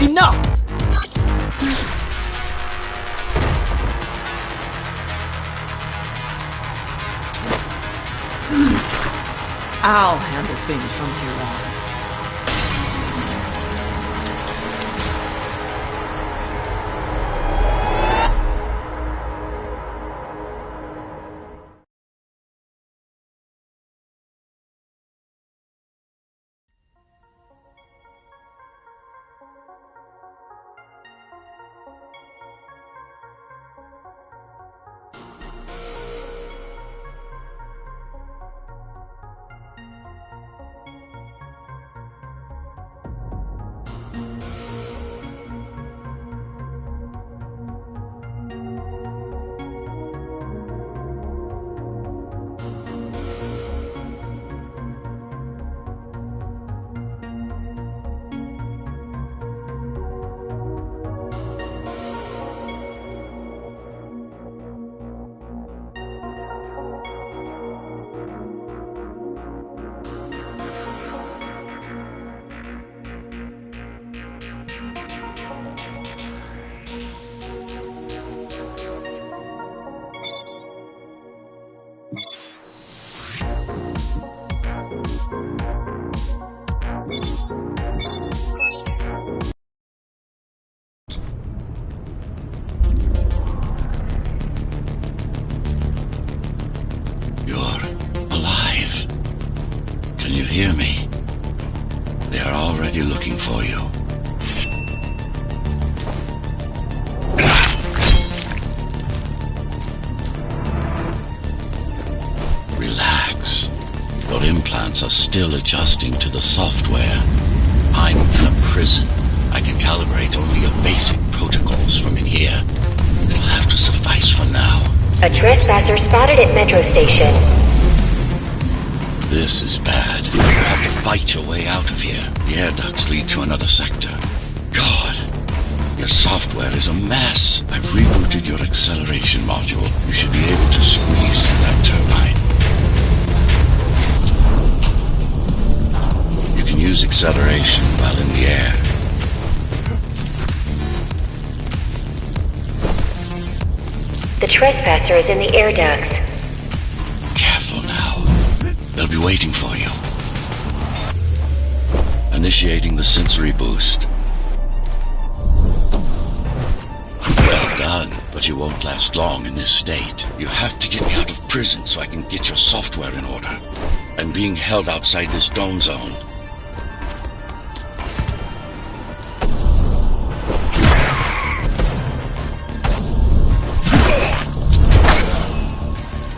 Enough! I'll handle things from here on. Hear me. They are already looking for you. Relax. Your implants are still adjusting to the software. I'm in a prison. I can calibrate only your basic protocols from in here. It'll have to suffice for now. A trespasser spotted at Metro Station. This is bad. You have to fight your way out of here. The air ducts lead to another sector. God, your software is a mess. I've rebooted your acceleration module. You should be able to squeeze through that turbine. You can use acceleration while in the air. The trespasser is in the air ducts. Careful now. They'll be waiting for you. Initiating the sensory boost. Well done, but you won't last long in this state. You have to get me out of prison so I can get your software in order. I'm being held outside this dome zone.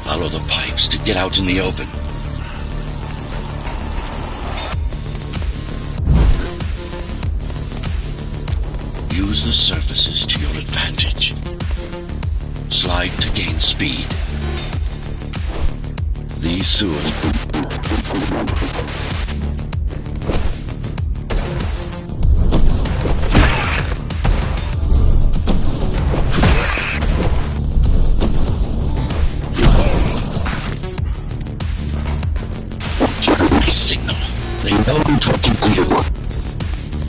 Follow the pipes to get out in the open. Use the surfaces to your advantage. Slide to gain speed. These sewers... My signal. They know I'm talking to you.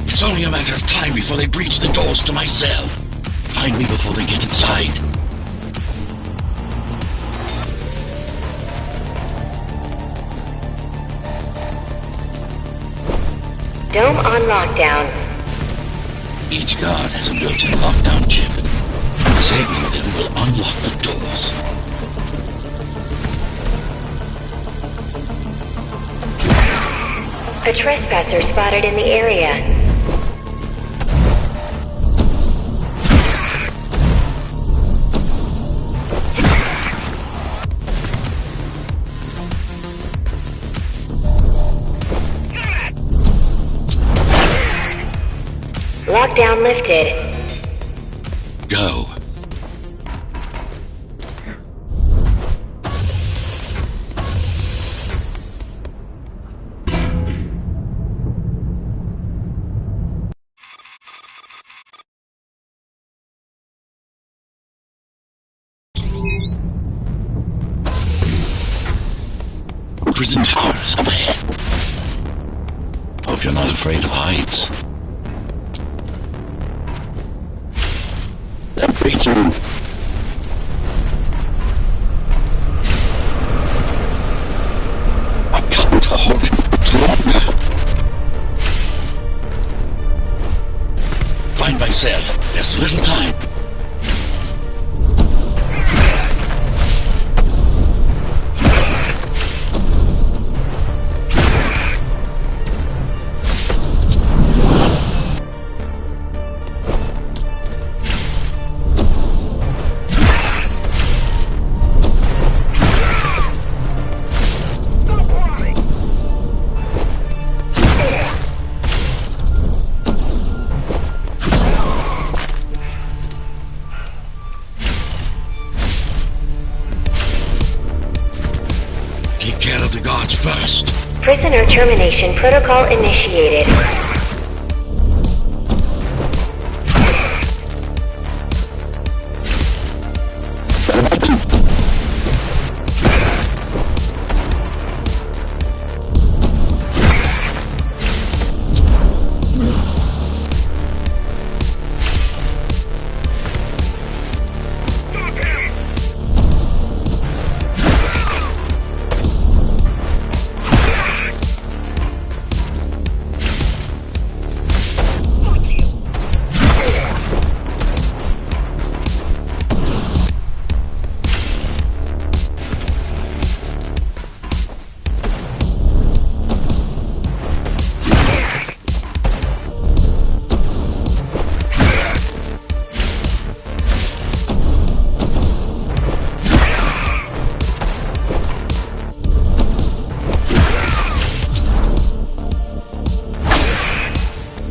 It's only a matter of time before they breach the doors to my cell. Find me before they get inside. Dome on lockdown. Each guard has a built-in lockdown chip. Disabling them will unlock the doors. A trespasser spotted in the area. Lockdown lifted. Go. Prison towers up ahead. Hope you're not afraid of heights. soon. I can't hold it longer. Find my cell. There's little time. Take care of the guards first. Prisoner termination protocol initiated.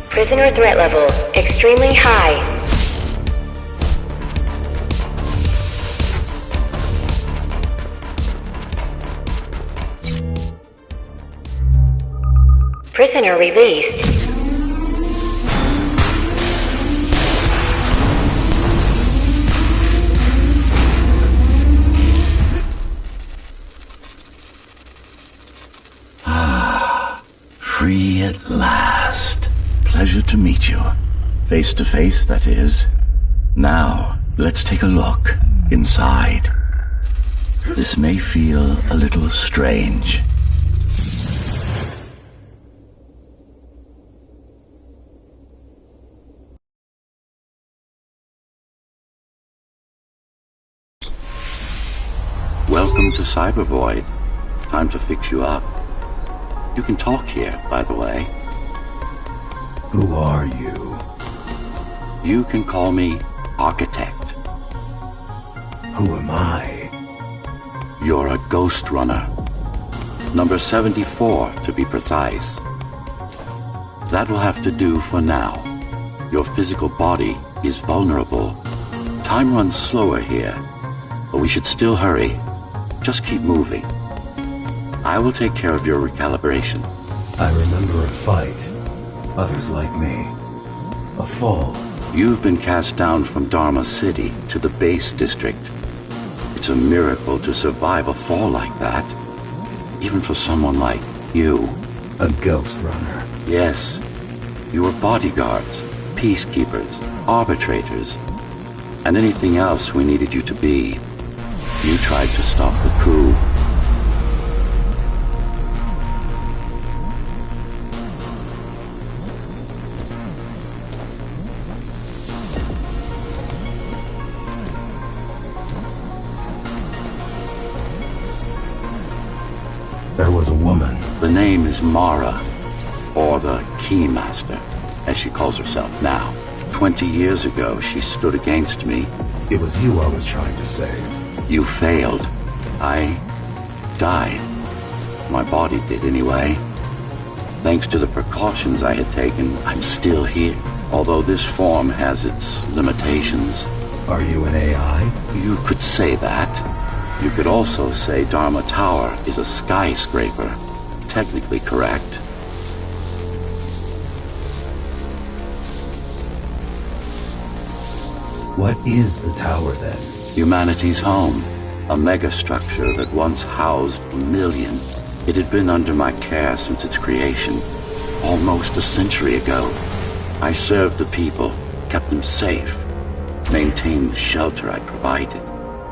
Prisoner threat level extremely high. Prisoner released. Free at last. Pleasure to meet you. Face to face, that is. Now, let's take a look inside. This may feel a little strange. Welcome to Cybervoid. Time to fix you up. You can talk here, by the way. Who are you? You can call me Architect. Who am I? You're a Ghostrunner. Number 74, to be precise. That will have to do for now. Your physical body is vulnerable. Time runs slower here, but we should still hurry. Just keep moving. I will take care of your recalibration. I remember a fight. Others like me. A fall. You've been cast down from Dharma City to the base district. It's a miracle to survive a fall like that. Even for someone like you. A Ghostrunner. Yes. You were bodyguards, peacekeepers, arbitrators, and anything else we needed you to be. You tried to stop the coup. There was a woman. The name is Mara, or the Keymaster, as she calls herself now. 20 years ago, she stood against me. It was you I was trying to save. You failed. I died. My body did anyway. Thanks to the precautions I had taken, I'm still here. Although this form has its limitations. Are you an AI? You could say that. You could also say Dharma Tower is a skyscraper. Technically correct. What is the tower then? Humanity's home. A megastructure that once housed 1 million. It had been under my care since its creation. Almost a century ago. I served the people, kept them safe. maintained the shelter I provided.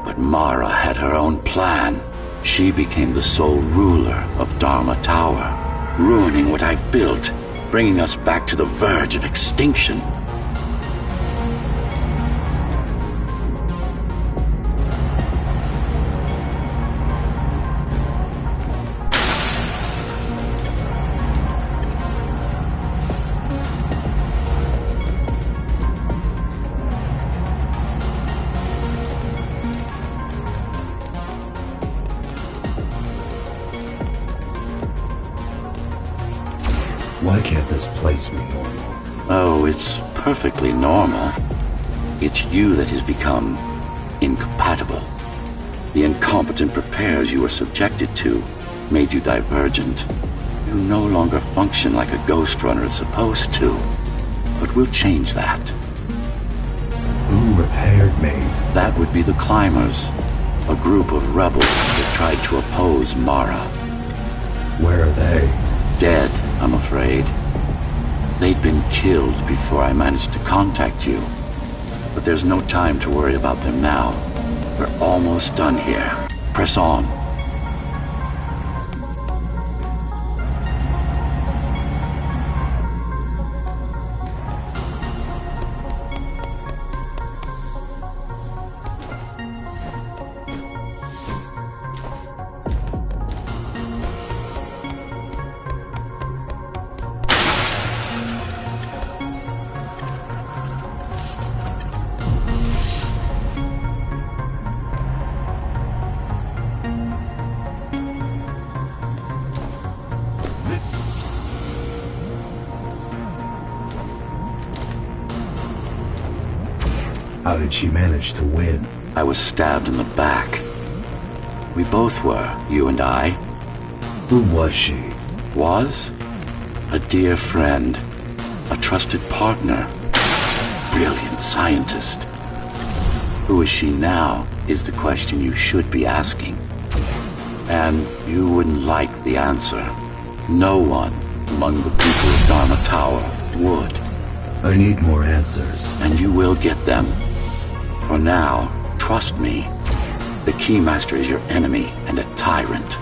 But Mara had her own plan. She became the sole ruler of Dharma Tower, ruining what I've built, bringing us back to the verge of extinction. Why can't this place be normal? Oh, it's perfectly normal. It's you that has become incompatible. The incompetent repairs you were subjected to made you divergent. You no longer function like a Ghostrunner is supposed to. But we'll change that. Who repaired me? That would be the Climbers, a group of rebels that tried to oppose Mara. Where are they? Dead, I'm afraid. They'd been killed before I managed to contact you. But there's no time to worry about them now. We're almost done here. Press on. How did she manage to win? I was stabbed in the back. We both were, you and I. Who was she? Was? A dear friend. A trusted partner. Brilliant scientist. Who is she now is the question you should be asking. And you wouldn't like the answer. No one among the people of Dharma Tower would. I need more answers. And you will get them. For now, trust me. The Keymaster is your enemy and a tyrant.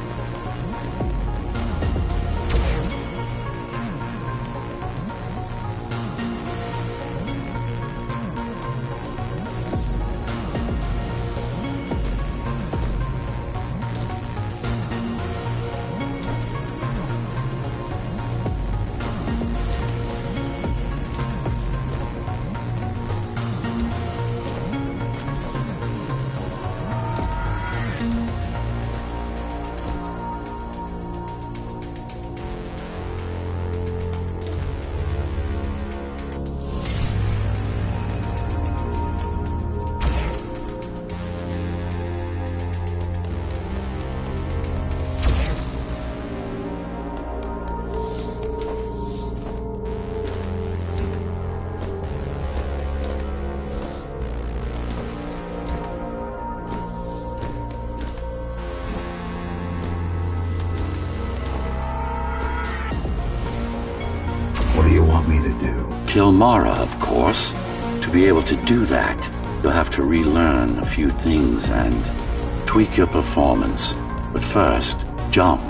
What do you want me to do? Kill Mara, of course. To be able to do that, you'll have to relearn a few things and tweak your performance. But first, jump.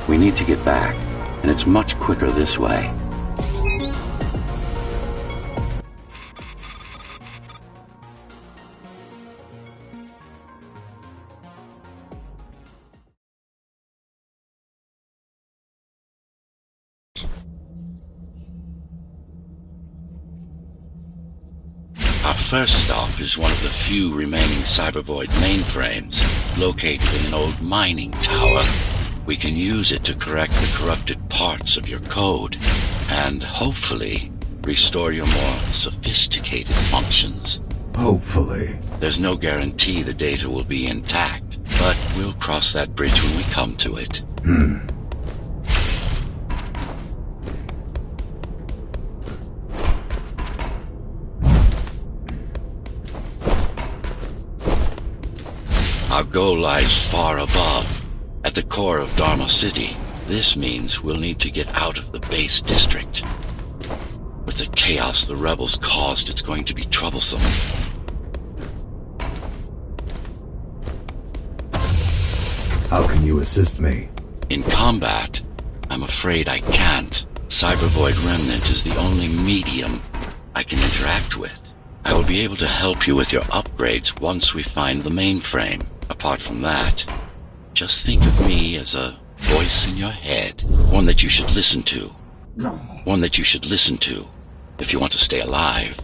We need to get back, and it's much quicker this way. Our first stop is one of the few remaining Cybervoid mainframes, located in an old mining tower. We can use it to correct the corrupted parts of your code, and hopefully restore your more sophisticated functions. Hopefully. There's no guarantee the data will be intact, but we'll cross that bridge when we come to it. Our goal lies far above, at the core of Dharma City. This means we'll need to get out of the base district. With the chaos the rebels caused, it's going to be troublesome. Can you assist me? In combat, I'm afraid I can't. Cybervoid Remnant is the only medium I can interact with. I will be able to help you with your upgrades once we find the mainframe. Apart from that, just think of me as a voice in your head. One that you should listen to. One that you should listen to if you want to stay alive.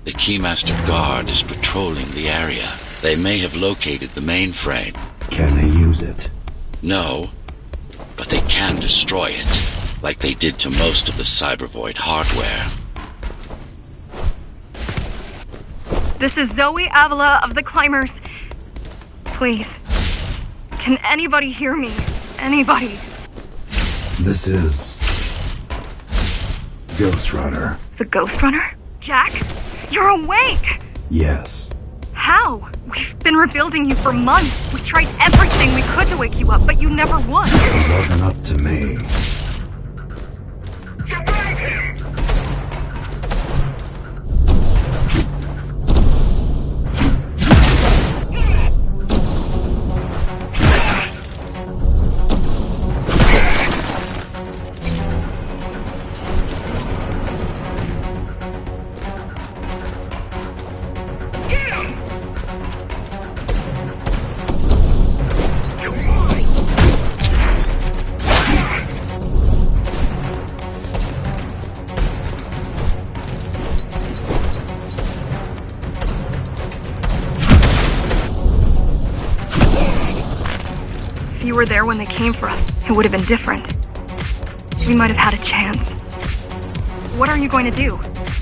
The Keymaster Guard is patrolling the area. They may have located the mainframe. Can they use it? No, but they can destroy it, like they did to most of the Cybervoid hardware. This is Zoe Avila of the Climbers. Please, can anybody hear me? Anybody? This is... Ghostrunner. The Ghostrunner? Jack? You're awake! Yes. How? We've been rebuilding you for months. We tried everything we could to wake you up, but you never won. It wasn't up to me. If you were there when they came for us, it would have been different. We might have had a chance. What are you going to do?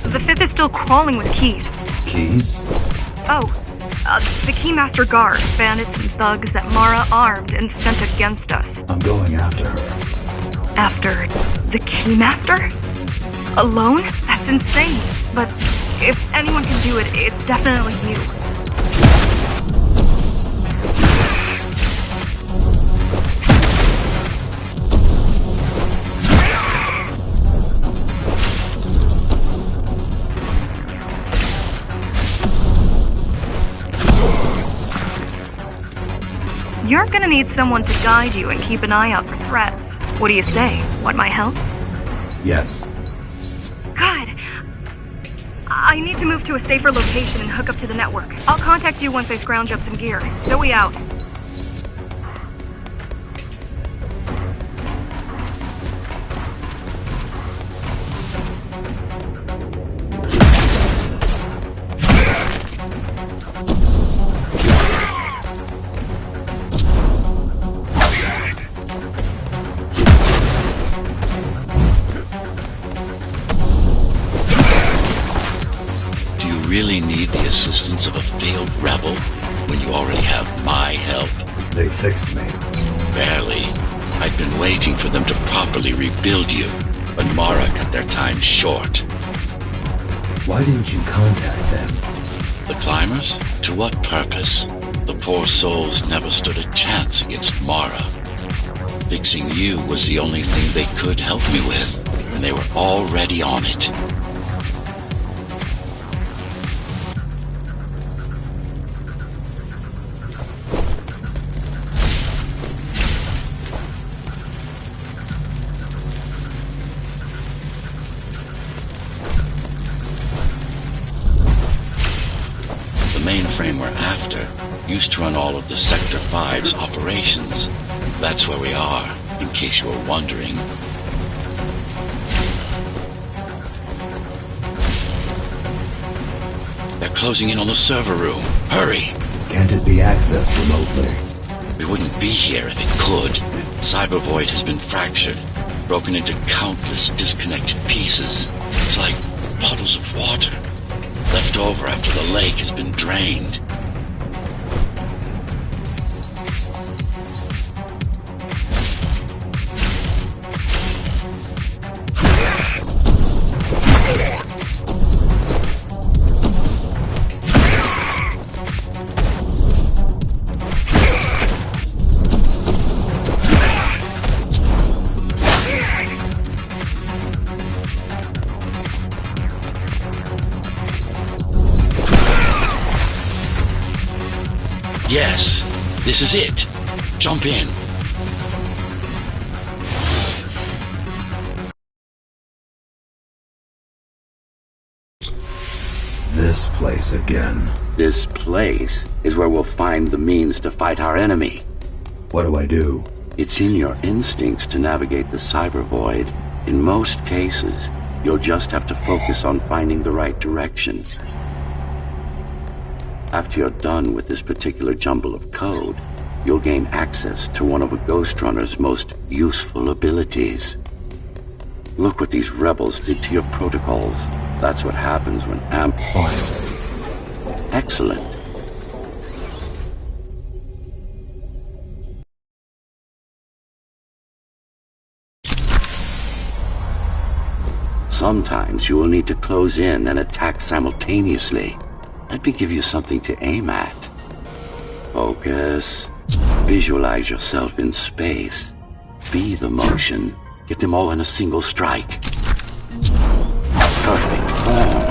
The Fifth is still crawling with keys. Keys? Oh, the Keymaster Guard, bandits and thugs that Mara armed and sent against us. I'm going after her. After the Keymaster? Alone? That's insane. But if anyone can do it, it's definitely you. You're gonna need someone to guide you and keep an eye out for threats. What do you say? Want my help? Yes. Good. I need to move to a safer location and hook up to the network. I'll contact you once I scrounge up some gear. Zoe out. Really need the assistance of a failed rebel when you already have my help? They fixed me. Barely. I'd been waiting for them to properly rebuild you, but Mara cut their time short. Why didn't you contact them? The climbers? To what purpose? The poor souls never stood a chance against Mara. Fixing you was the only thing they could help me with, and they were already on it. The mainframe we're after used to run all of the Sector 5's operations. That's where we are, in case you were wondering. They're closing in on the server room. Hurry! Can't it be accessed remotely? We wouldn't be here if it could. Cybervoid has been fractured, broken into countless disconnected pieces. It's like puddles of water, left over after the lake has been drained. Yes, this is it. Jump in. This place again. This place is where we'll find the means to fight our enemy. What do I do? It's in your instincts to navigate the cyber void. In most cases, you'll just have to focus on finding the right direction. After you're done with this particular jumble of code, you'll gain access to one of a Ghostrunner's most useful abilities. Look what these rebels did to your protocols. That's what happens when Finally. Excellent. Sometimes you will need to close in and attack simultaneously. Let me give you something to aim at. Focus. Visualize yourself in space. Be the motion. Get them all in a single strike. Perfect form.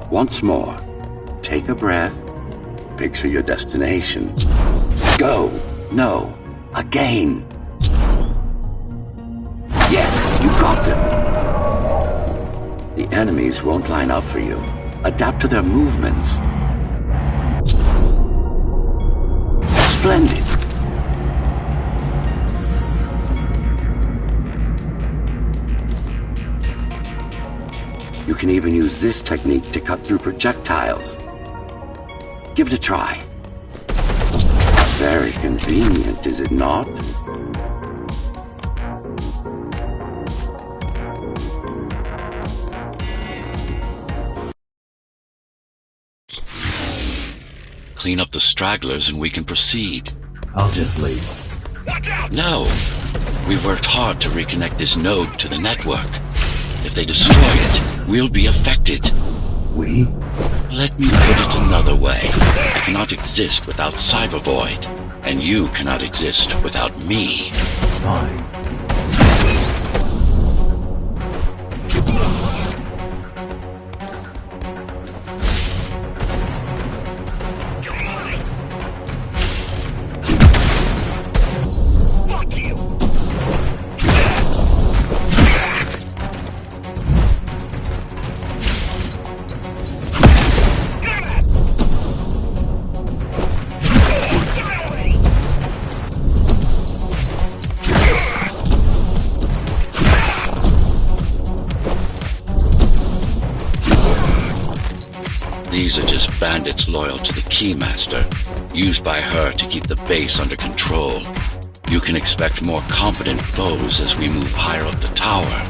Once more. Take a breath. Picture your destination. Go. No. Again. Yes, you got them. The enemies won't line up for you. Adapt to their movements. Splendid. You can even use this technique to cut through projectiles. Give it a try. Very convenient, is it not? Clean up the stragglers and we can proceed. I'll just leave. No. We've worked hard to reconnect this node to the network. If they destroy it, we'll be affected. We? Let me put it another way. I cannot exist without Cyber Void, and you cannot exist without me. Fine. These are just bandits loyal to the Keymaster, used by her to keep the base under control. You can expect more competent foes as we move higher up the tower.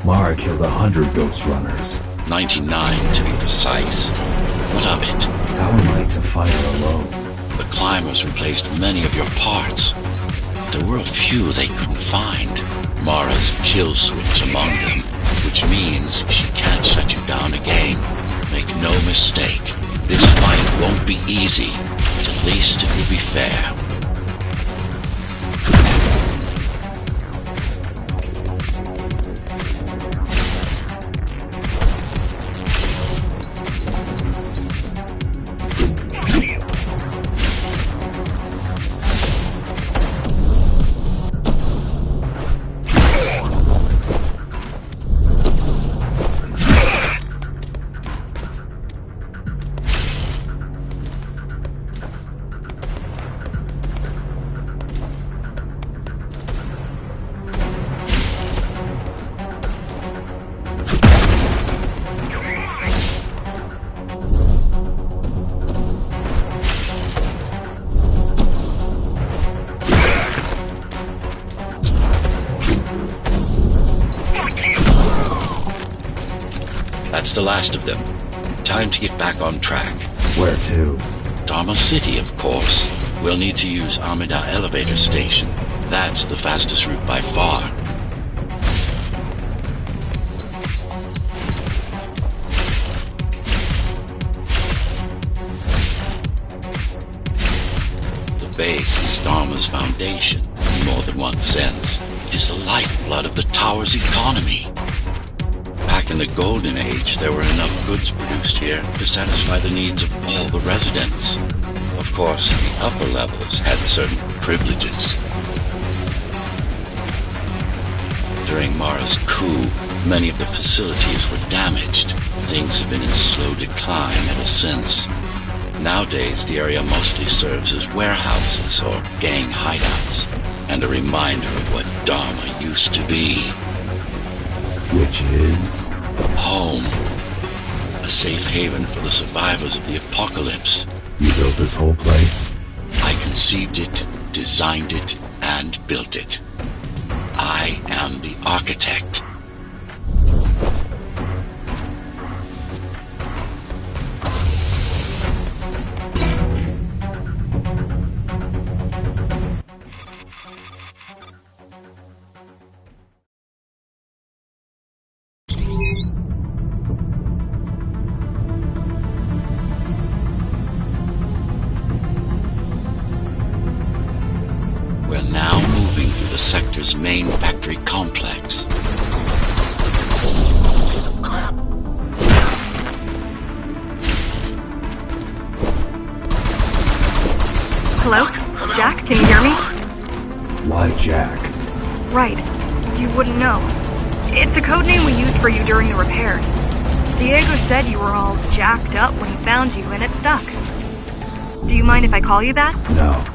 Mara killed 100 Ghostrunners. 99 to be precise. What of it? How am I to fight her alone? The climbers replaced many of your parts. There were a few they couldn't find. Mara's kill switch among them, which means she can't shut you down again. Make no mistake, this fight won't be easy, but at At least it will be fair. That's the last of them. Time to get back on track. Where to? Dharma City, of course. We'll need to use Amida Elevator Station. That's the fastest route by far. The base is Dharma's foundation, in more than one sense. It is the lifeblood of the tower's economy. Back in the Golden Age, there were enough goods produced here to satisfy the needs of all the residents. Of course, the upper levels had certain privileges. During Mara's coup, many of the facilities were damaged. Things have been in slow decline ever since. Nowadays, the area mostly serves as warehouses or gang hideouts, and a reminder of what Dharma used to be. Which is? Home. A safe haven for the survivors of the apocalypse. You built this whole place? I conceived it, designed it, and built it. I am the architect. We're now moving through the sector's main factory complex. Hello? Jack, can you hear me? Why Jack? Right. You wouldn't know. It's a code name we used for you during the repairs. Diego said you were all jacked up when he found you, and it stuck. Do you mind if I call you that? No.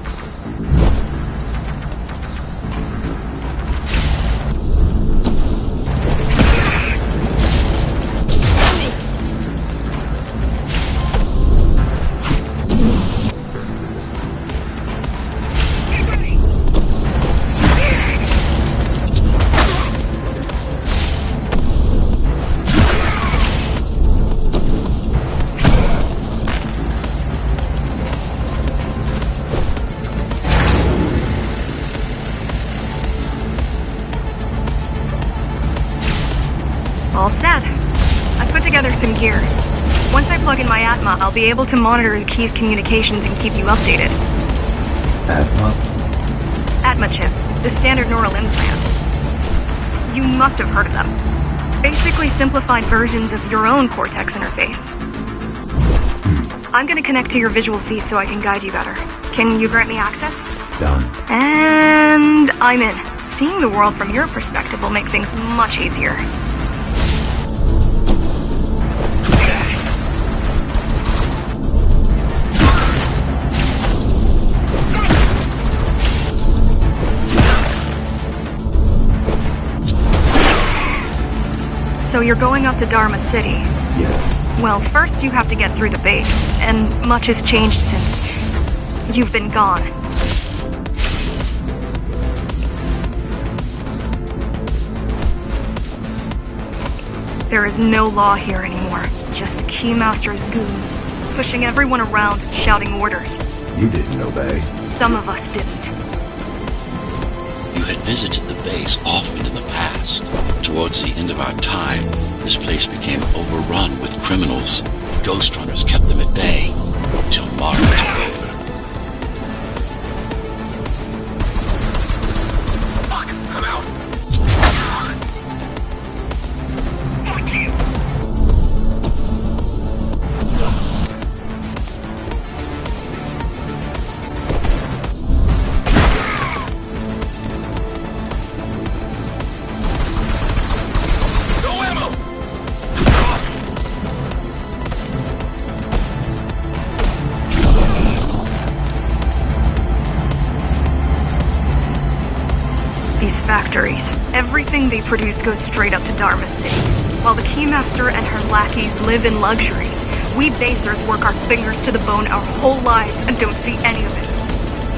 All set. I put together some gear. Once I plug in my Atma, I'll be able to monitor the key's communications and keep you updated. Atma? Atma chip, the standard neural implant. You must have heard of them. Basically simplified versions of your own Cortex interface. I'm gonna connect to your visual feed so I can guide you better. Can you grant me access? Done. And I'm in. Seeing the world from your perspective will make things much easier. So you're going up to Dharma City. Yes. Well, first you have to get through the base, and much has changed since you've been gone. There is no law here anymore, just Keymaster's goons, pushing everyone around and shouting orders. You didn't obey. Some of us didn't. You had visited the base often in the past. Towards the end of our time, this place became overrun with criminals. Ghostrunners kept them at bay, until Mara took over. factories. Everything they produce goes straight up to Dharma's city. While the Keymaster and her lackeys live in luxury, we basers work our fingers to the bone our whole lives and don't see any of it.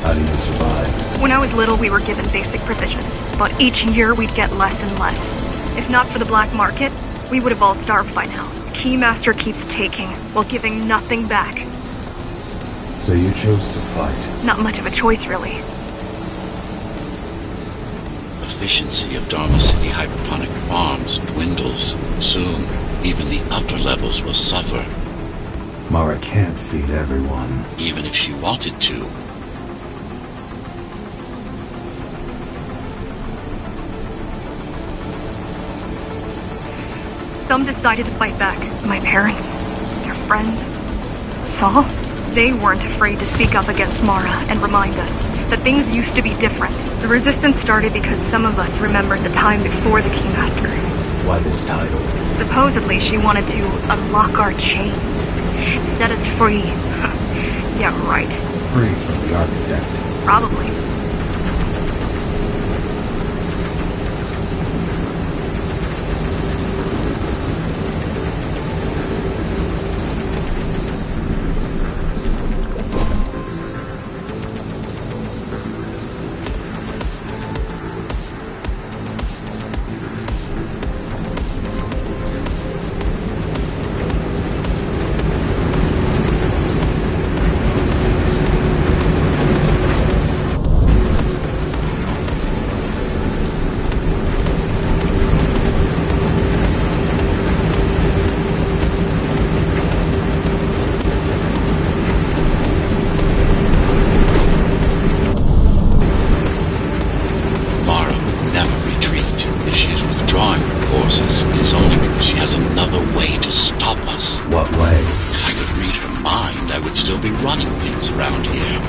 How do you survive? When I was little, we were given basic provisions, but each year we'd get less and less. If not for the black market, we would have all starved by now. Keymaster keeps taking, while giving nothing back. So you chose to fight? Not much of a choice, really. Efficiency of Dharma City hydroponic farms dwindles. Soon, even the upper levels will suffer. Mara can't feed everyone. Even if she wanted to. Some decided to fight back. My parents, their friends, Saul. They weren't afraid to speak up against Mara and remind us that things used to be different. The resistance started because some of us remembered the time before the Keymaster. Why this title? Supposedly she wanted to unlock our chains, set us free. Yeah, right. Free from the architect. Probably. What way? If I could read her mind, I would still be running things around here.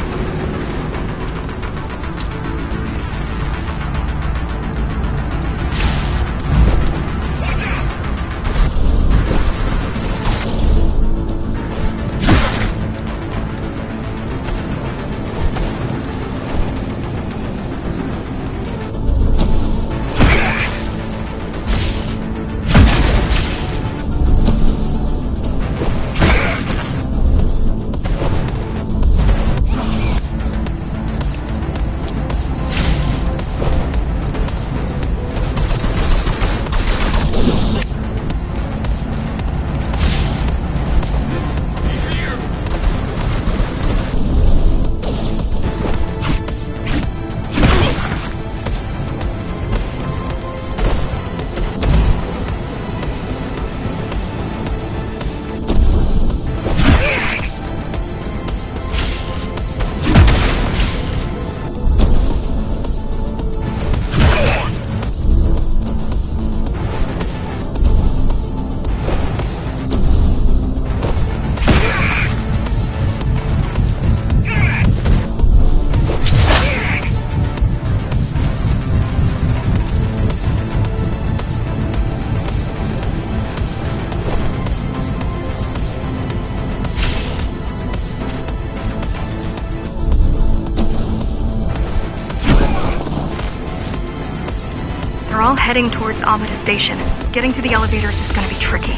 They're all heading towards Amida Station. Getting to the elevators is gonna be tricky.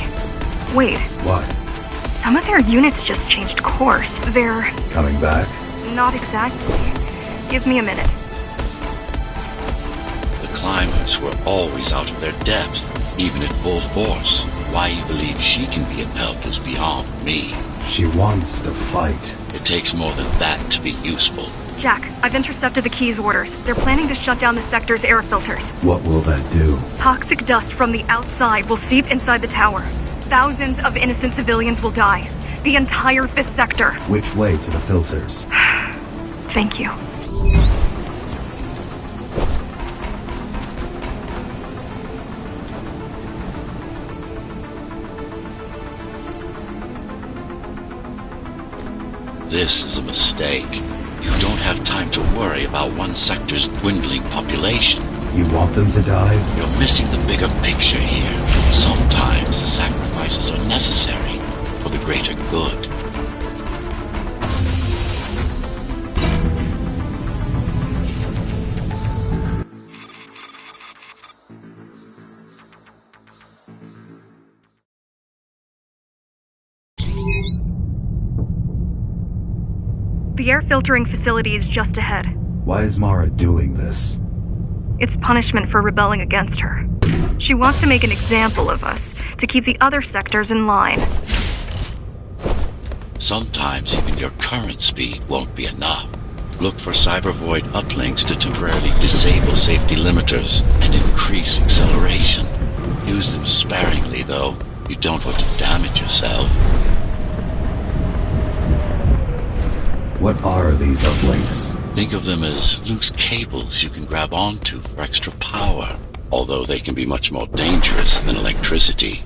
Wait, What? some of their units just changed course. They're... Coming back? not exactly. Give me a minute. The climbers were always out of their depth, even at full force. Why you believe she can be of help is beyond me. She wants to fight. It takes more than that to be useful. Jack, I've intercepted the Key's orders. They're planning to shut down the sector's air filters. What will that do? Toxic dust from the outside will seep inside the tower. Thousands of innocent civilians will die. The entire 5th sector. Which way to the filters? Thank you. This is a mistake. You don't have time to worry about one sector's dwindling population. You want them to die? You're missing the bigger picture here. Sometimes sacrifices are necessary for the greater good. The air filtering facility is just ahead. Why is Mara doing this? It's punishment for rebelling against her. She wants to make an example of us, to keep the other sectors in line. Sometimes even your current speed won't be enough. Look for cybervoid uplinks to temporarily disable safety limiters and increase acceleration. Use them sparingly, though. You don't want to damage yourself. What are these uplinks? Think of them as loose cables you can grab onto for extra power, although they can be much more dangerous than electricity.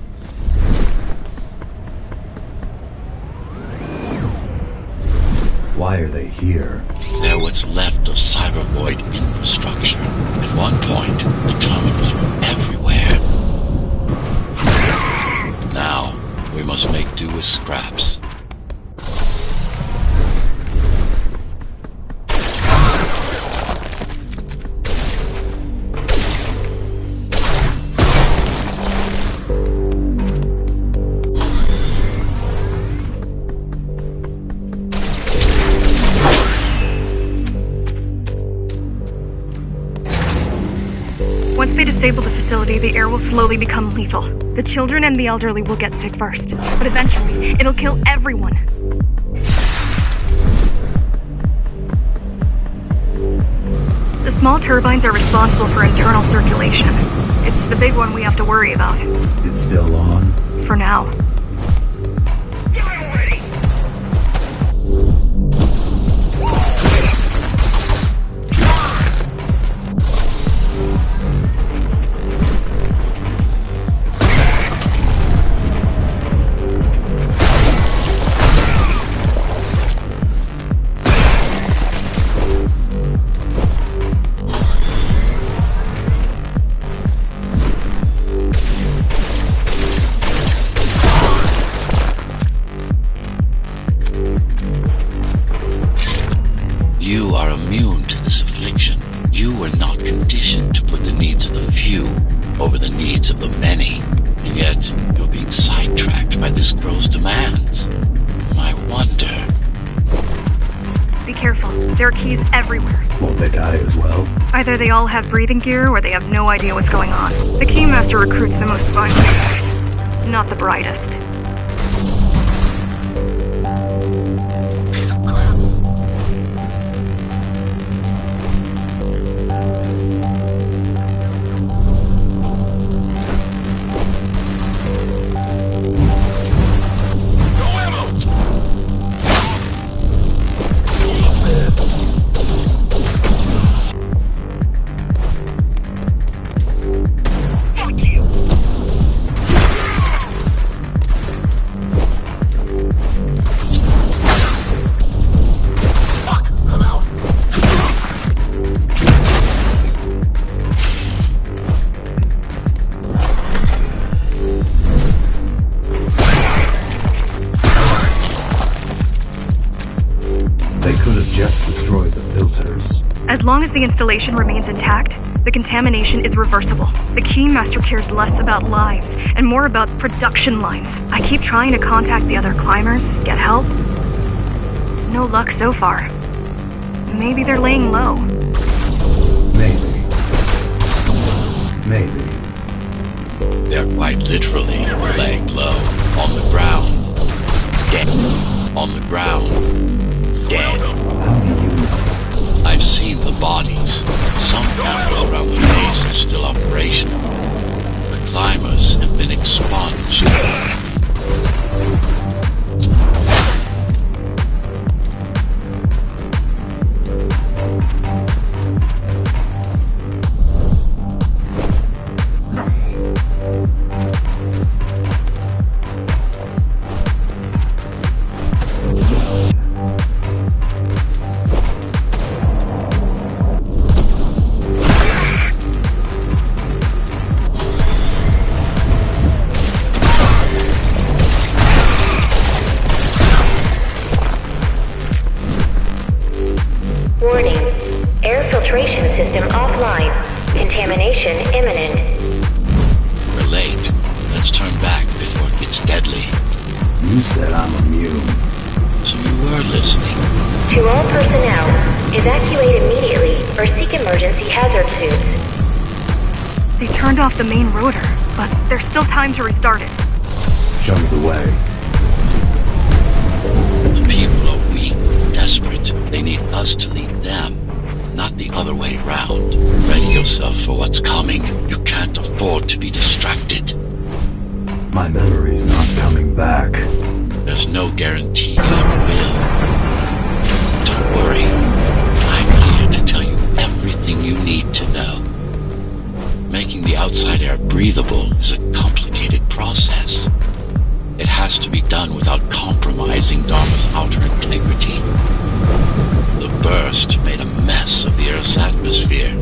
Why are they here? They're what's left of cybervoid infrastructure. At one point, the terminals were everywhere. Now, we must make do with scraps. Once they disable the facility, the air will slowly become lethal. The children and the elderly will get sick first, but eventually, it'll kill everyone. The small turbines are responsible for internal circulation. It's the big one we have to worry about. It's still on? For now. You are immune to this affliction. You were not conditioned to put the needs of the few over the needs of the many. And yet, you're being sidetracked by this girl's demands. I wonder... Be careful. There are keys everywhere. Won't they die as well? Either they all have breathing gear, or they have no idea what's going on. The Keymaster recruits the most violent, not the brightest. As long as the installation remains intact, the contamination is reversible. The Keymaster cares less about lives and more about production lines. I keep trying to contact the other climbers, get help. No luck so far. Maybe they're laying low. Maybe. Maybe. They're quite literally laying low. On the ground. Dead. On the ground. Dead. How do you know? I've seen the bodies. Some cameras around the base are still operational. The climbers have been expunged. Warning. Air filtration system offline. Contamination imminent. We're late. Let's turn back before it gets deadly. You said I'm immune. So you were listening. To all personnel, evacuate immediately or seek emergency hazard suits. They turned off the main rotor, but there's still time to restart it. Show me the way. The people are weak, desperate. They need us to lead them, not the other way around. Ready yourself for what's coming. You can't afford to be distracted. My memory's not coming back. There's no guarantee it will. Don't worry. I'm here to tell you everything you need to know. Making the outside air breathable is a complicated process. It has to be done without compromising Dharma's outer integrity. The burst made a mess of the Earth's atmosphere.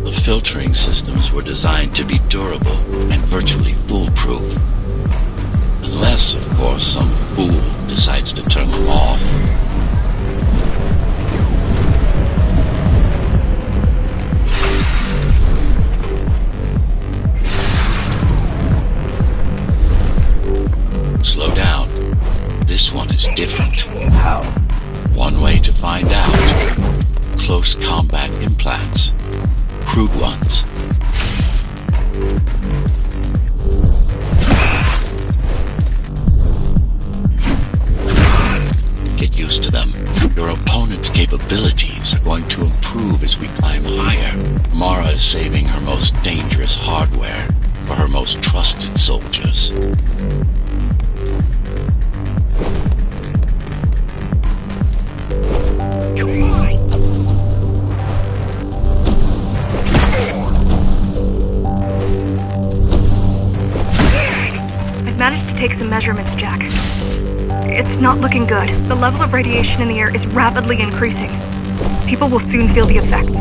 The filtering systems were designed to be durable and virtually foolproof. Unless, of course, some fool decides to turn them off. Slow down. This one is different. How? One way to find out. Close combat implants. Crude ones. Get used to them. Your opponent's capabilities are going to improve as we climb higher. Mara is saving her most dangerous hardware for her most trusted soldiers. I've managed to take some measurements, Jack. It's not looking good. The level of radiation in the air is rapidly increasing. People will soon feel the effects.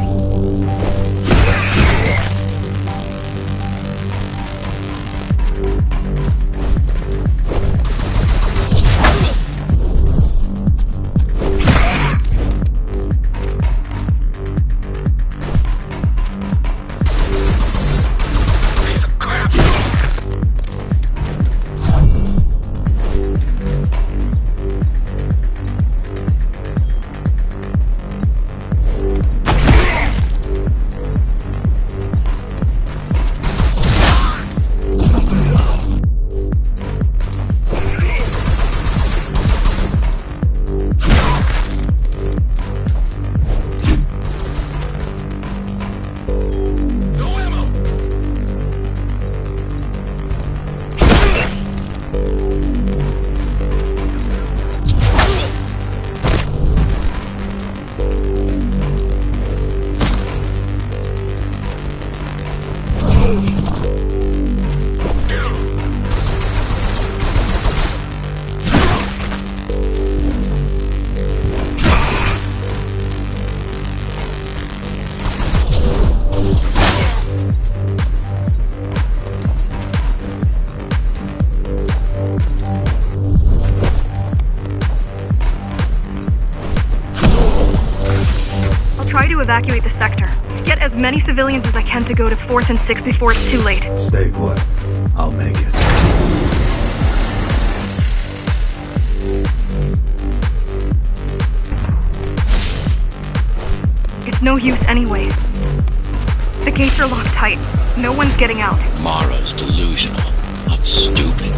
Evacuate the sector. Get as many civilians as I can to go to 4th and 6th before it's too late. Stay put. I'll make it. It's no use anyway. The gates are locked tight. No one's getting out. Mara's delusional, not stupid.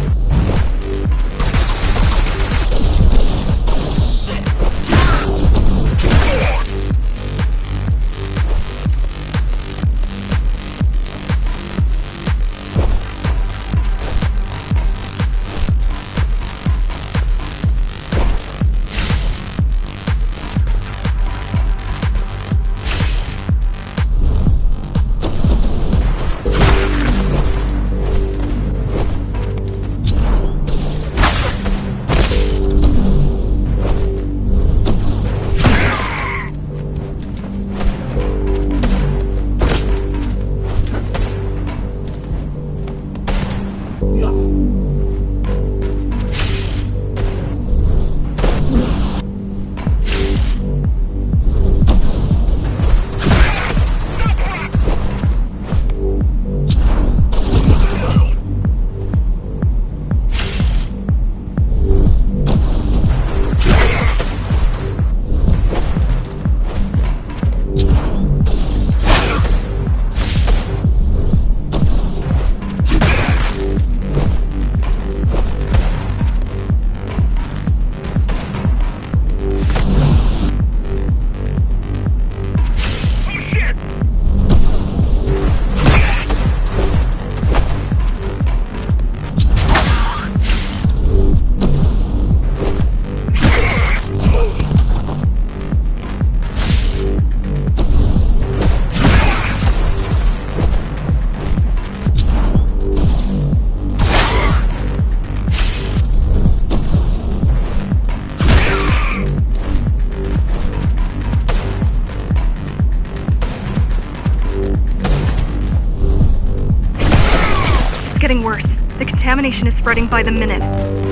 getting worse. The contamination is spreading by the minute.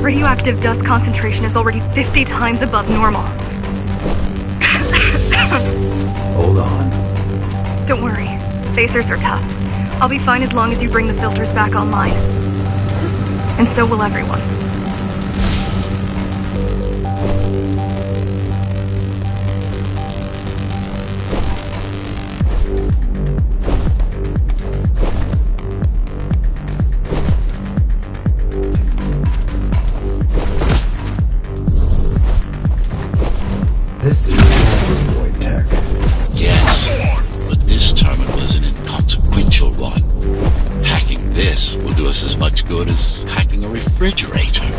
Radioactive dust concentration is already 50 times above normal. Hold on. Don't worry. Spacers are tough. I'll be fine as long as you bring the filters back online. And so will everyone. This is cybervoid tech. Yes, but this terminal is an inconsequential one. Hacking this will do us as much good as hacking a refrigerator.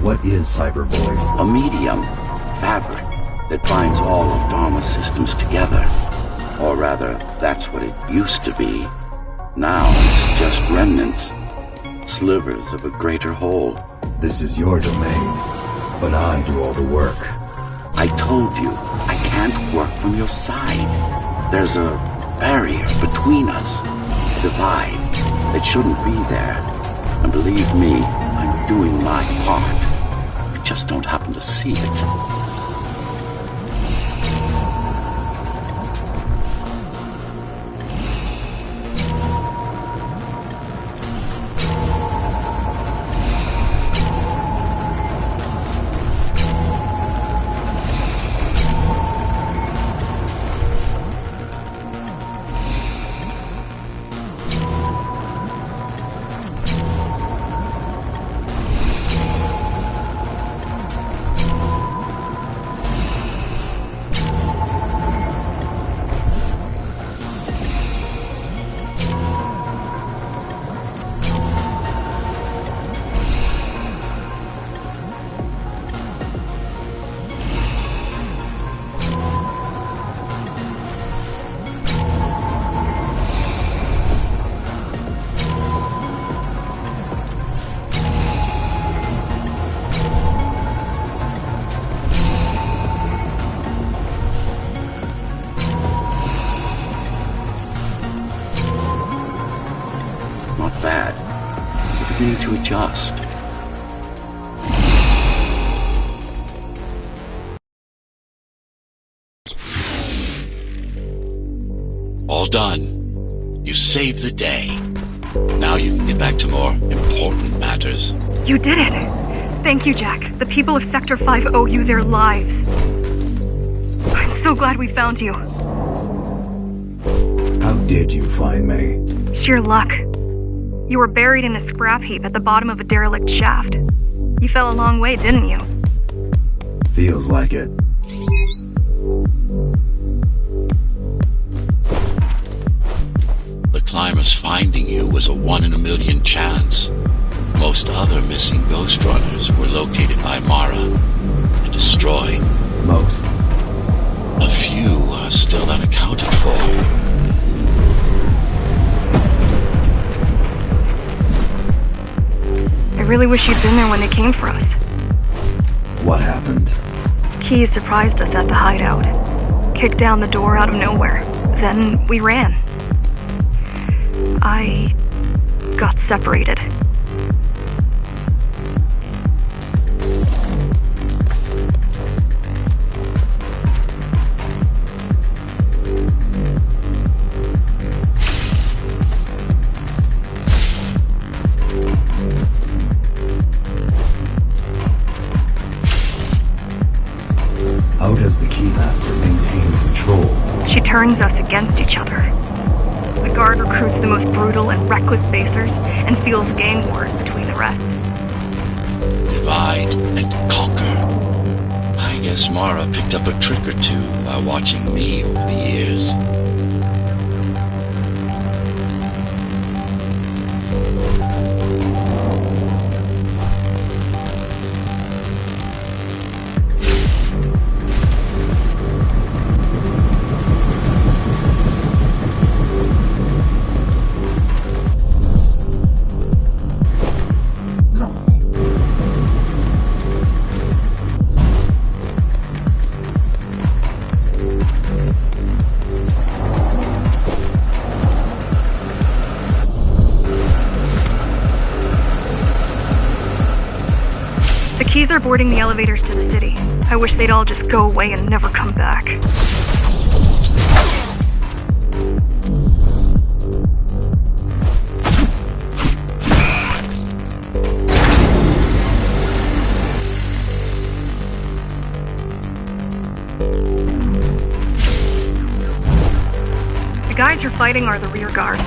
What is cybervoid? A medium, fabric, that binds all of Dharma's systems together. Or rather, that's what it used to be. Now it's just remnants, slivers of a greater whole. This is your domain, but I do all the work. I told you, I can't work from your side. There's a barrier between us, a divide. It shouldn't be there. And believe me, I'm doing my part. You just don't happen to see it. Not bad. We're beginning to adjust. All done. You saved the day. Now you can get back to more important matters. You did it! Thank you, Jack. The people of Sector 5 owe you their lives. I'm so glad we found you. How did you find me? Sheer luck. You were buried in a scrap heap at the bottom of a derelict shaft. You fell a long way, didn't you? Feels like it. The climbers finding you was a 1 in a million chance. Most other missing Ghostrunners were located by Mara and destroyed. Most. A few are still unaccounted for. I really wish you'd been there when they came for us. What happened? Key surprised us at the hideout. Kicked down the door out of nowhere. Then we ran. I got separated. Keymaster maintain control? She turns us against each other. The Guard recruits the most brutal and reckless basers and fuels gang wars between the rest. Divide and conquer. I guess Mara picked up a trick or two by watching me over the years. Keys are boarding the elevators to the city. I wish they'd all just go away and never come back. The guys you're fighting are the rear guard.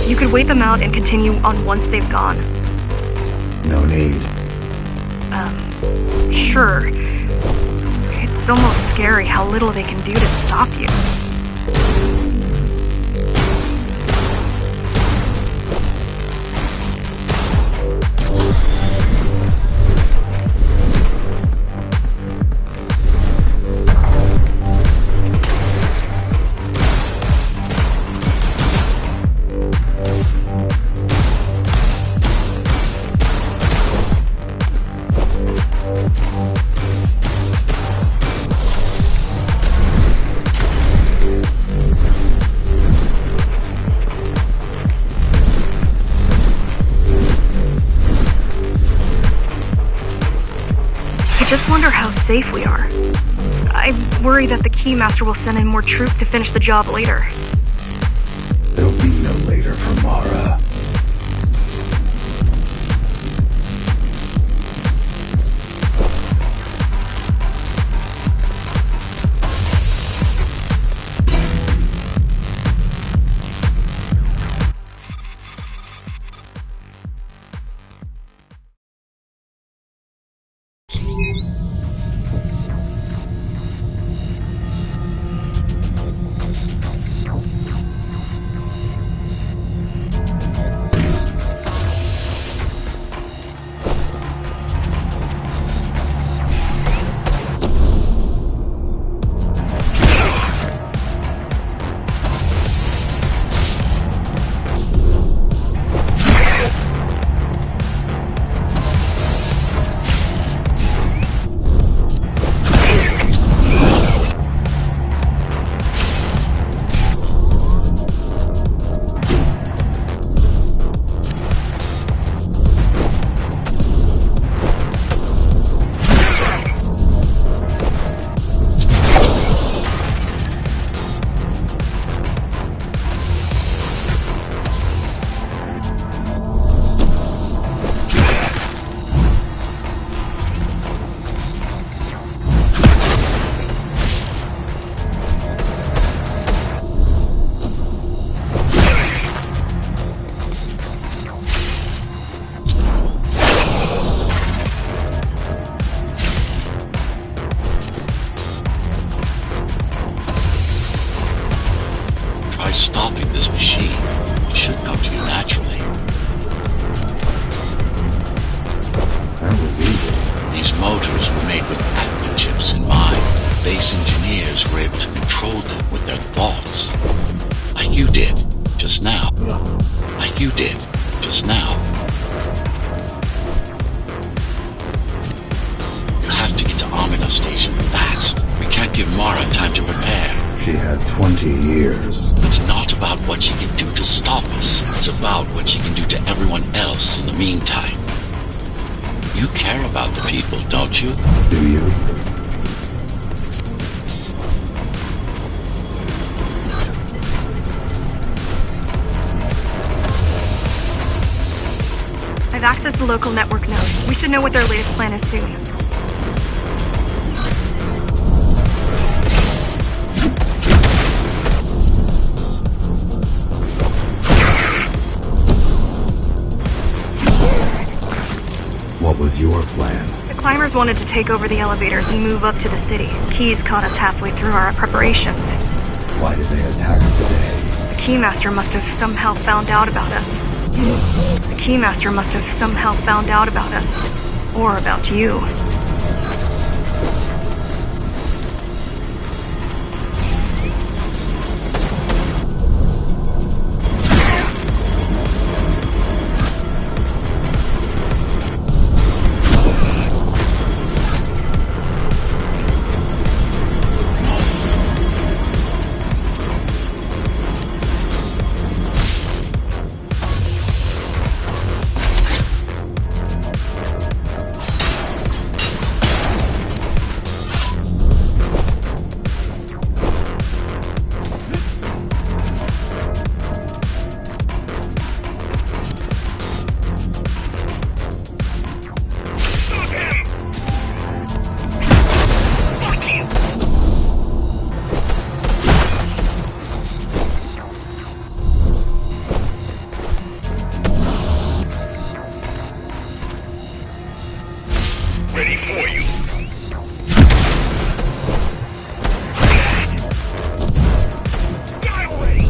You could wait them out and continue on once they've gone. No need. Sure. It's almost scary how little they can do to stop you. I just wonder how safe we are. I worry that the Keymaster will send in more troops to finish the job later. There'll be no later for Mara. Stopping this machine should come to you naturally. That was easy. These motors were made with Atma chips in mind. Base engineers were able to control them with their thoughts. Like you did, just now. Like you did, just now. You have to get to Amina Station fast. We can't give Mara time to prepare. She had 20 years. It's not about what she can do to stop us. It's about what she can do to everyone else in the meantime. You care about the people, don't you? Do you? I've accessed the local network node. We should know what their latest plan is soon. What was your plan? The climbers wanted to take over the elevators and move up to the city. Keys caught us halfway through our preparations. Why did they attack today? The Keymaster must have somehow found out about us. The Keymaster must have somehow found out about us. Or about you. Ready for you. Die already!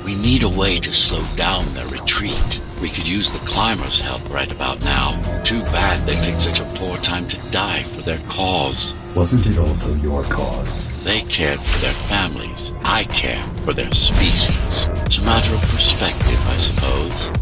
We need a way to slow down their retreat. We could use the climbers' help right about now. Too bad they picked such a poor time to die for their cause. Wasn't it also your cause? They cared for their families. I care for their species. It's a matter of perspective, I suppose.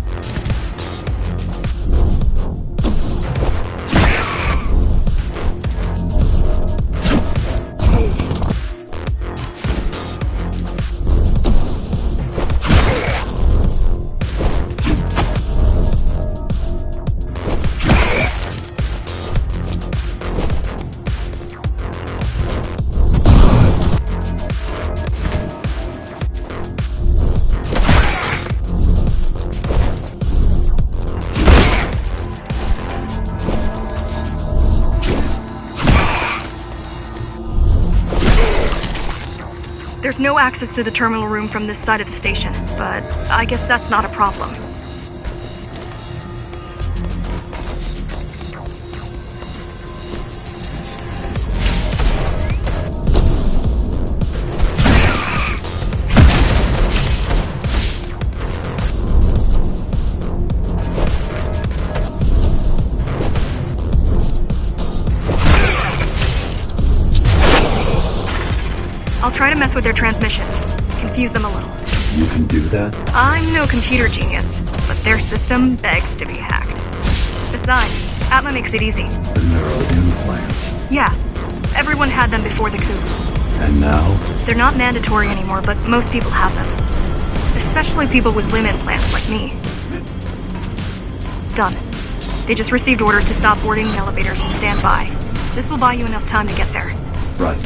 There's no access to the terminal room from this side of the station, but I guess that's not a problem. I'll try to mess with their transmissions, confuse them a little. You can do that? I'm no computer genius, but their system begs to be hacked. Besides, Atma makes it easy. The neural implant. Yeah, everyone had them before the coup. And now? They're not mandatory anymore, but most people have them. Especially people with limb implants like me. Done. They just received orders to stop boarding the elevators and stand by. This will buy you enough time to get there. Right.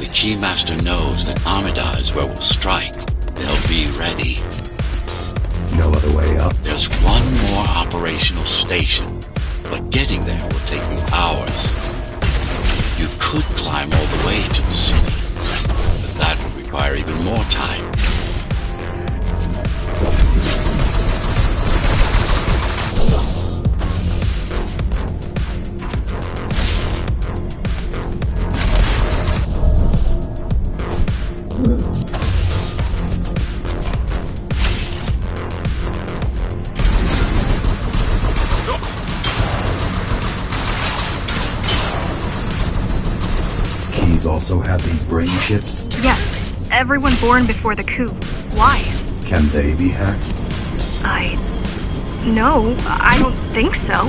The Keymaster knows that Amida is where we'll strike. They'll be ready. No other way up? There's one more operational station, but getting there will take you hours. You could climb all the way to the city, but that would require even more time. Keys also have these brain chips? Yes, everyone born before the coup. Why? Can they be hacked? No, I don't think so.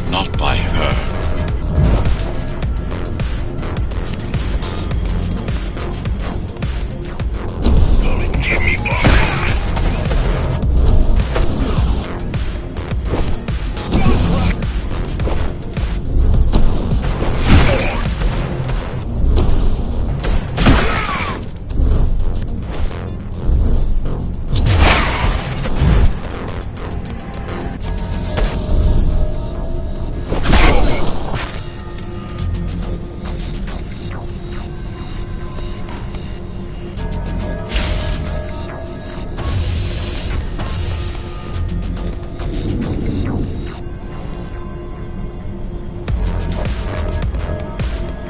Not by her. Give me back.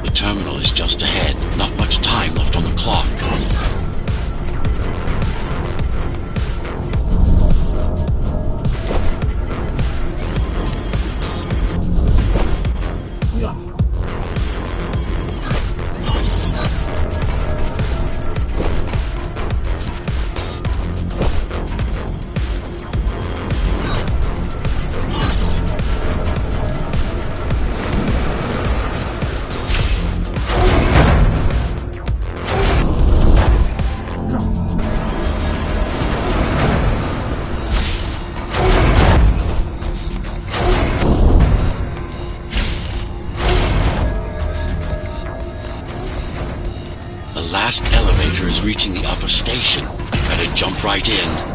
The terminal is just ahead. Not much time left on the clock. The last elevator is reaching the upper station. Better jump right in.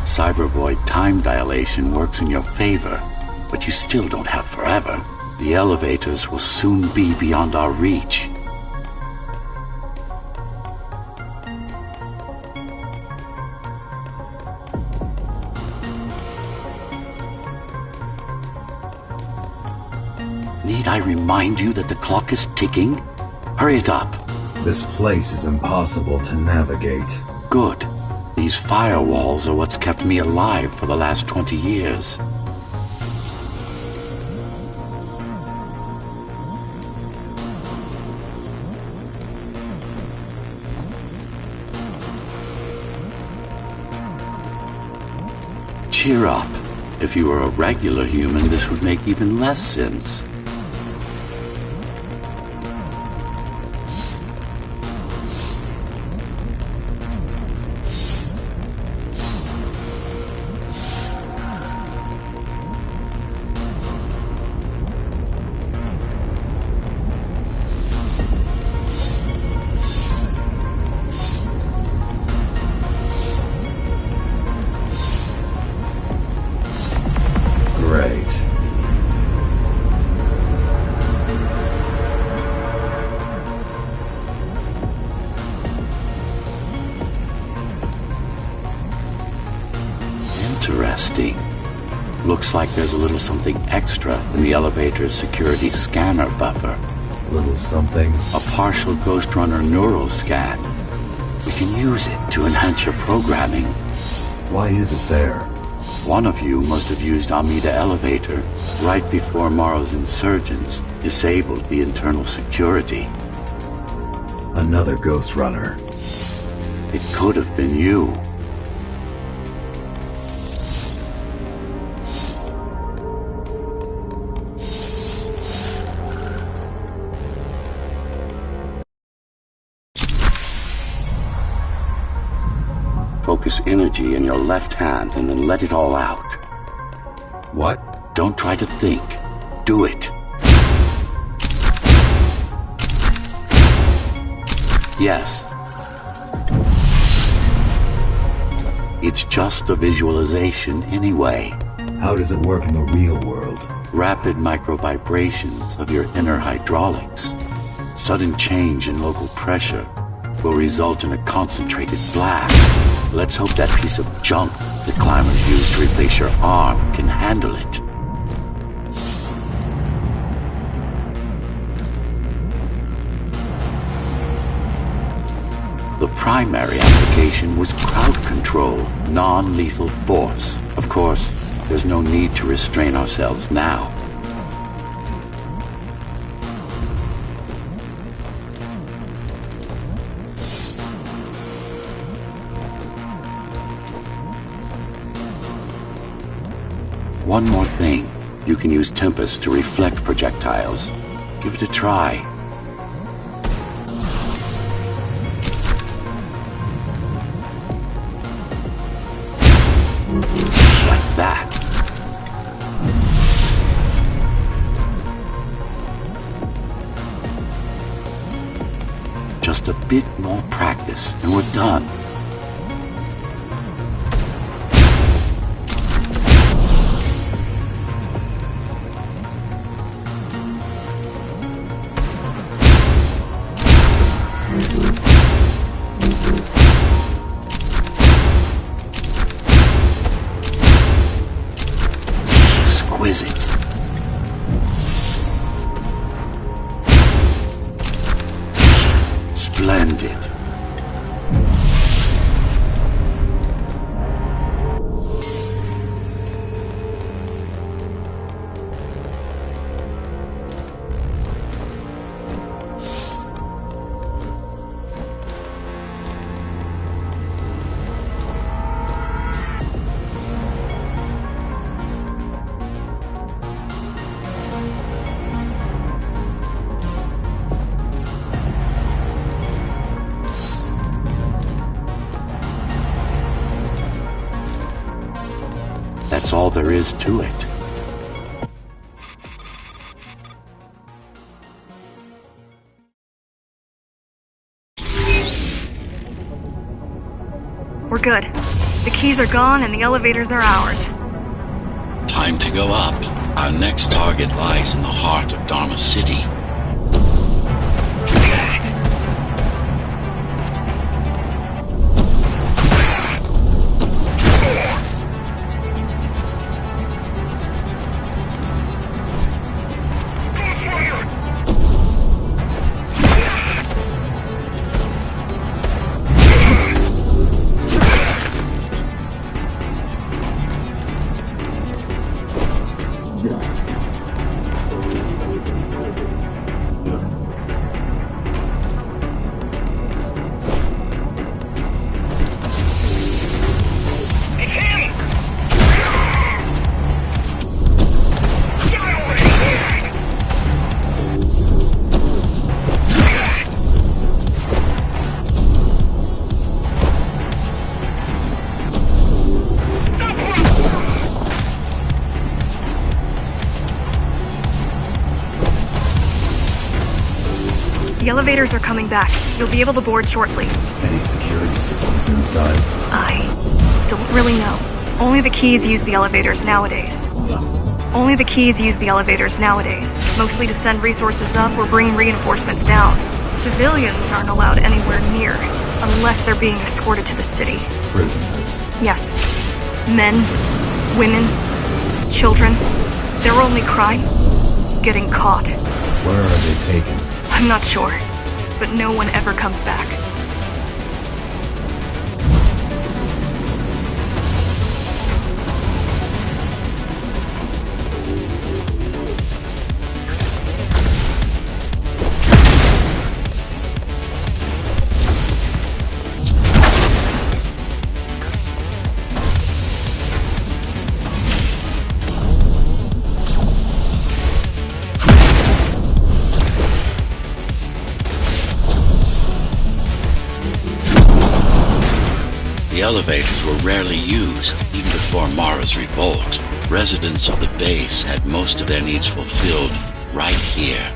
Cybervoid time dilation works in your favor, but you still don't have forever. The elevators will soon be beyond our reach. Need I remind you that the clock is ticking? Hurry it up. This place is impossible to navigate. Good. These firewalls are what's kept me alive for the last 20 years. Cheer up. If you were a regular human, this would make even less sense. Great. Interesting. Looks like there's a little something extra in the elevator's security scanner buffer. Little something. A partial Ghostrunner neural scan. We can use it to enhance your programming. Why is it there? One of you must have used Amida elevator right before Morrow's insurgents disabled the internal security. Another Ghostrunner. It could have been you. Focus energy in your left hand and then let it all out. What? Don't try to think. Do it. Yes. It's just a visualization anyway. How does it work in the real world? Rapid micro-vibrations of your inner hydraulics. Sudden change in local pressure will result in a concentrated blast. Let's hope that piece of junk the climbers used to replace your arm can handle it. The primary application was crowd control, non-lethal force. Of course, there's no need to restrain ourselves now. One more thing. You can use Tempest to reflect projectiles. Give it a try. Like that. Just a bit more practice and we're done. Exquisite. Splendid. That's all there is to it. We're good. The keys are gone and the elevators are ours. Time to go up. Our next target lies in the heart of Dharma City. The elevators are coming back. You'll be able to board shortly. Any security systems inside? I don't really know. Only the keys use the elevators nowadays. Only the keys use the elevators nowadays. Mostly to send resources up or bring reinforcements down. Civilians aren't allowed anywhere near, unless they're being escorted to the city. Prisoners. Yes. Men, women, children. Their only crime? Getting caught. Where are they taken? I'm not sure, but no one ever comes back. elevators were rarely used, even before Mara's revolt. Residents of the base had most of their needs fulfilled right here.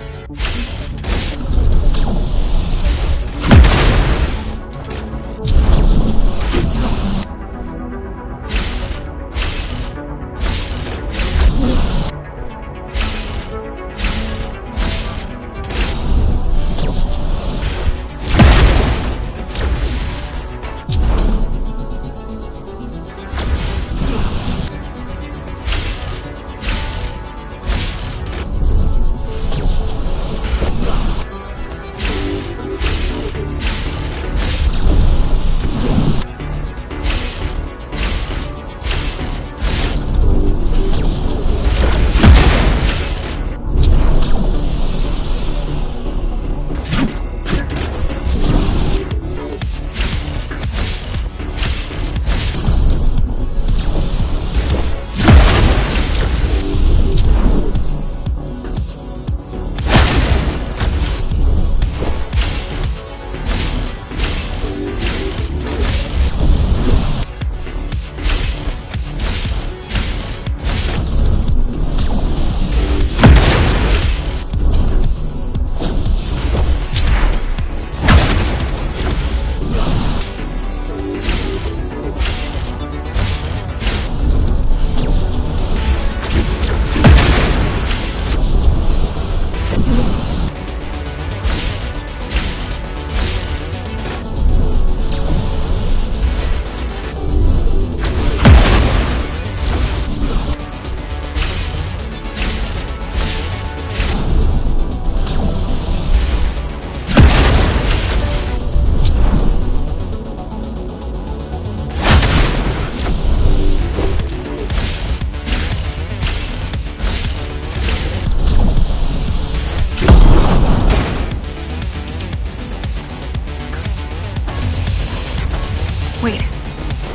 Wait,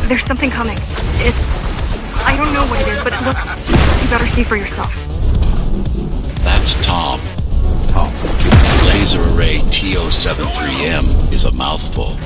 there's something coming. I don't know what it is, but it looks... You better see for yourself. That's Tom. Oh, Laser array TO-73M is a mouthful.